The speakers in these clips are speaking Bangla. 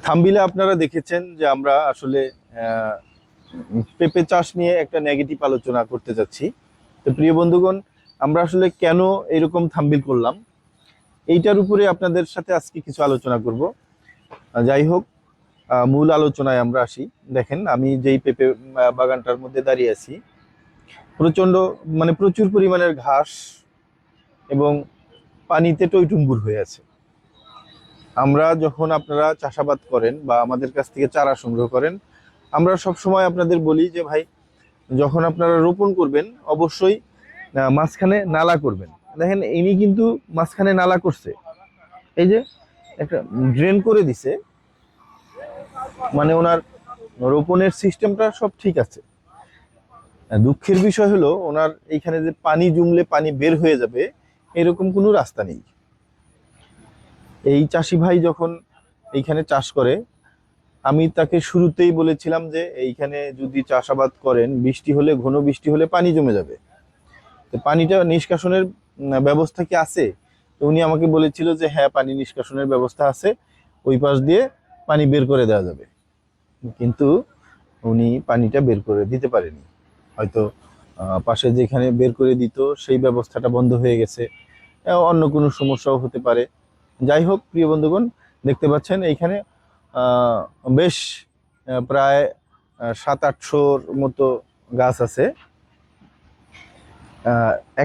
থাম্বনেইলে আপনারা দেখেছেন যে আমরা আসলে পেঁপে চাষ নিয়ে একটা নেগেটিভ আলোচনা করতে যাচ্ছি। তো প্রিয় বন্ধুগণ, আমরা আসলে কেন এরকম থাম্বনেইল করলাম এইটার উপরে আপনাদের সাথে আজকে কিছু আলোচনা করব। যাই হোক, মূল আলোচনায় আমরা আসি। দেখেন, আমি যেই পেঁপে বাগানটার মধ্যে দাঁড়িয়ে আছি, প্রচন্ড প্রচুর পরিমাণের ঘাস এবং পানিতে টইটুম্বুর হয়ে আছে। আমরা যখন আপনারা চাষাবাদ করেন বা আমাদের কাছ থেকে চারা সংগ্রহ করেন, আমরা সব সময় আপনাদের বলি যে ভাই, যখন আপনারা রোপণ করবেন অবশ্যই মাঝখানে নালা করবেন। দেখেন, ইনি কিন্তু মাঝখানে নালা করছে, এই যে একটা ড্রেন করে দিছে, মানে ওনার রোপণের সিস্টেমটা সব ঠিক আছে। দুঃখের বিষয় হলো ওনার এইখানে যে পানি জমলে পানি বের হয়ে যাবে এরকম কোনো রাস্তা নেই। এই চাষি ভাই যখন এইখানে চাষ করে, আমি তাকে শুরুতেই বলেছিলাম যে এইখানে যদি চাষাবাদ করেন, বৃষ্টি হলে, ঘন বৃষ্টি হলে পানি জমে যাবে, তো পানিটা নিষ্কাশনের ব্যবস্থা কি আছে? তো উনি আমাকে বলেছিল যে হ্যাঁ, পানি নিষ্কাশনের ব্যবস্থা আছে, ওই পাশ দিয়ে পানি বের করে দেওয়া যাবে। কিন্তু উনি পানিটা বের করে দিতে পারেনি, হয়তো পাশে যেখানে বের করে দিত সেই ব্যবস্থাটা বন্ধ হয়ে গেছে, অন্য কোনো সমস্যাও হতে পারে। যাই হোক, প্রিয় বন্ধুগণ, দেখতে পাচ্ছেন এইখানে বেশ প্রায় 700-800-র মতো গাছ আছে।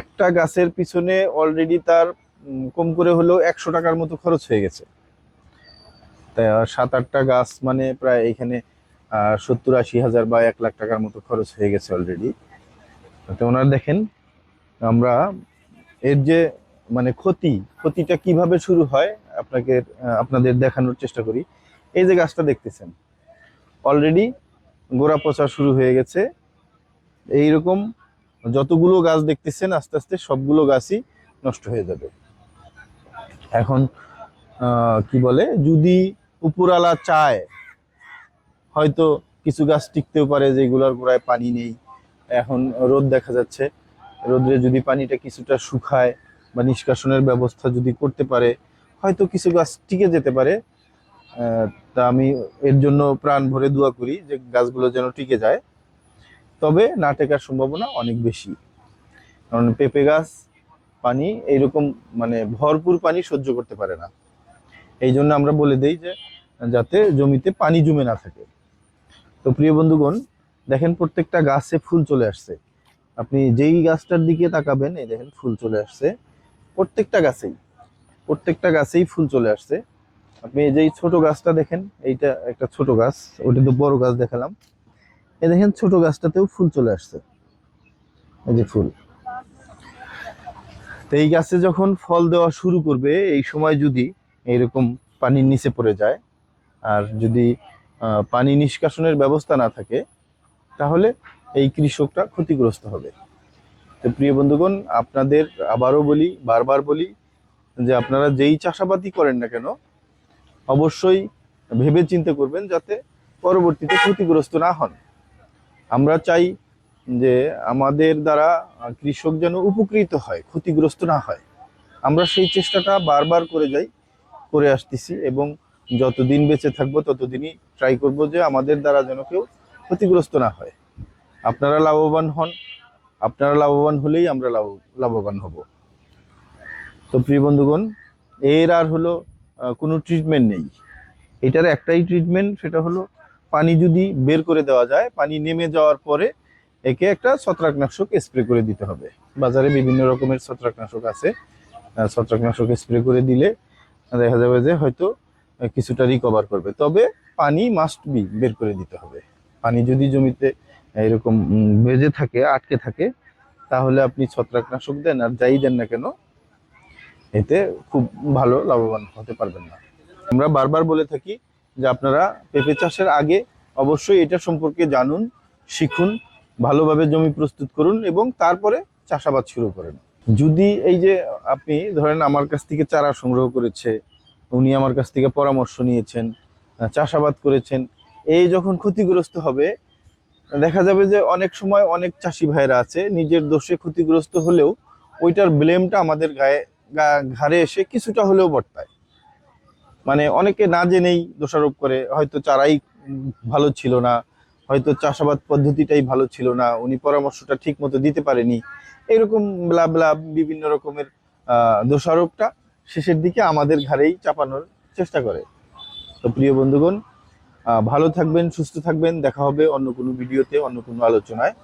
একটা গাছের পিছনে অলরেডি তার কম করে হলেও 100 টাকার মতো খরচ হয়ে গেছে। তাই 7-8টা গাছ মানে প্রায় এখানে 70-80 হাজার বা 1 লাখ টাকার মতো খরচ হয়ে গেছে অলরেডি। তো ওনারা দেখেন, আমরা এর যে ক্ষতিটা কিভাবে শুরু হয় আপনাদের দেখানোর চেষ্টা করি। এই যে গাছটা দেখতেছেন, অলরেডি গোড়া পচা শুরু হয়ে গেছে। এইরকম যতগুলো গাছ দেখতেছেন আস্তে আস্তে সবগুলো গাছই নষ্ট হয়ে যাবে। এখন কি বলে, যদি উপরালা চায় হয়তো কিছু গাছ টিকতেও পারে যেগুলোর গোড়ায় পানি নেই। এখন রোদ দেখা যাচ্ছে, রোদ্রে যদি পানিটা কিছুটা শুকায় বা নিষ্কাশনের ব্যবস্থা যদি করতে পারে, হয়তো কিছু গাছ টিকে যেতে পারে। তা আমি এর জন্য প্রাণ ভরে দোয়া করি যে গাছগুলো যেন টিকে যায়। তবে না টেকার সম্ভাবনা অনেক বেশি, কারণ পেঁপে গাছ পানি এইরকম ভরপুর পানি সহ্য করতে পারে না। এই জন্য আমরা বলে দেই যে যাতে জমিতে পানি জমে না থাকে। তো প্রিয় বন্ধুগণ, দেখেন প্রত্যেকটা গাছে ফুল চলে আসছে। আপনি যেই গাছটার দিকে তাকাবেন, এই দেখেন ফুল চলে আসছে প্রত্যেকটা গাছেই ফুল চলে আসছে। আপনি যেই ছোট গাছটা দেখেন, এইটা একটা ছোট গাছ, ওটা তো বড় গাছ দেখালাম। এই দেখেন ছোট গাছটাতেও ফুল চলে আসছে, এই যে ফুল। তো এই গাছে যখন ফল দেওয়া শুরু করবে, এই সময় যদি এইরকম পানির নিচে পড়ে যায় আর যদি পানি নিষ্কাশনের ব্যবস্থা না থাকে, তাহলে এই কৃষকটা ক্ষতিগ্রস্ত হবে। তো প্রিয় বন্ধুগণ, আপনাদের আবারও বলি, বারবার বলি, যে আপনারা যেই চাষাবাদই করেন না কেন, অবশ্যই ভেবে চিন্তে করবেন যাতে পরবর্তীতে ক্ষতিগ্রস্ত না হন। আমরা চাই যে আমাদের দ্বারা কৃষক যেন উপকৃত হয়, ক্ষতিগ্রস্ত না হয়। আমরা সেই চেষ্টাটা বারবার করে আসতেছি এবং যতদিন বেঁচে থাকবো ততদিনই ট্রাই করব যে আমাদের দ্বারা যেন কেউ ক্ষতিগ্রস্ত না হয়। আপনারা লাভবান হন, আপনারা লাভবান হলেই আমরা লাভবান হব। তো প্রিয় বন্ধুগণ, এর আর হলো কোনো ট্রিটমেন্ট নেই। এটার একটাই ট্রিটমেন্ট, সেটা হলো পানি যদি বের করে দেওয়া যায়, পানি নেমে যাওয়ার পরে একে একটা ছত্রাকনাশক স্প্রে করে দিতে হবে। বাজারে বিভিন্ন রকমের ছত্রাকনাশক আছে, ছত্রাকনাশক স্প্রে করে দিলে দেখা যাবে যে হয়তো কিছুটা রিকভার করবে। তবে পানি মাস্ট বি বের করে দিতে হবে। পানি যদি জমিতে এরকম বেজে থাকে, আটকে থাকে, তাহলে আপনি ছত্রাকনাশক দেন আর যাই দেন না কেন, এতে খুব ভালো লাভবান হতে পারবেন না। আমরা বারবার বলে থাকি যে আপনারা পেঁপে চাষের আগে অবশ্যই এটা সম্পর্কে জানুন, শিখুন, ভালোভাবে জমি প্রস্তুত করুন এবং তারপরে চাষাবাদ শুরু করেন। যদি এই যে আপনি ধরেন আমার কাছ থেকে চারা সংগ্রহ করেছে, উনি আমার কাছ থেকে পরামর্শ নিয়েছেন, চাষাবাদ করেছেন, এই যখন ক্ষতিগ্রস্ত হবে, দেখা যাবে যে অনেক সময় অনেক চাষি ভাইরা আছে নিজের দোষে ক্ষতিগ্রস্ত হলেও ওইটার ব্লেমটা আমাদের ঘাড়ে এসে কিছুটা হলেও বর্তায়। মানে অনেকে না জেনেই দোষারোপ করে, হয়তো চারাই ভালো ছিল না, হয়তো চাষাবাদ পদ্ধতিটাই ভালো ছিল না, উনি পরামর্শটা ঠিক মতো দিতে পারেনি, এরকম ব্লা ব্লা বিভিন্ন রকমের দোষারোপটা শেষের দিকে আমাদের ঘাড়েই চাপানোর চেষ্টা করে। তো প্রিয় বন্ধুগণ, ভালো থাকবেন, সুস্থ থাকবেন, দেখা হবে অন্য কোনো ভিডিওতে, অন্য কোনো আলোচনায়।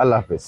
আল্লাহ হাফেজ।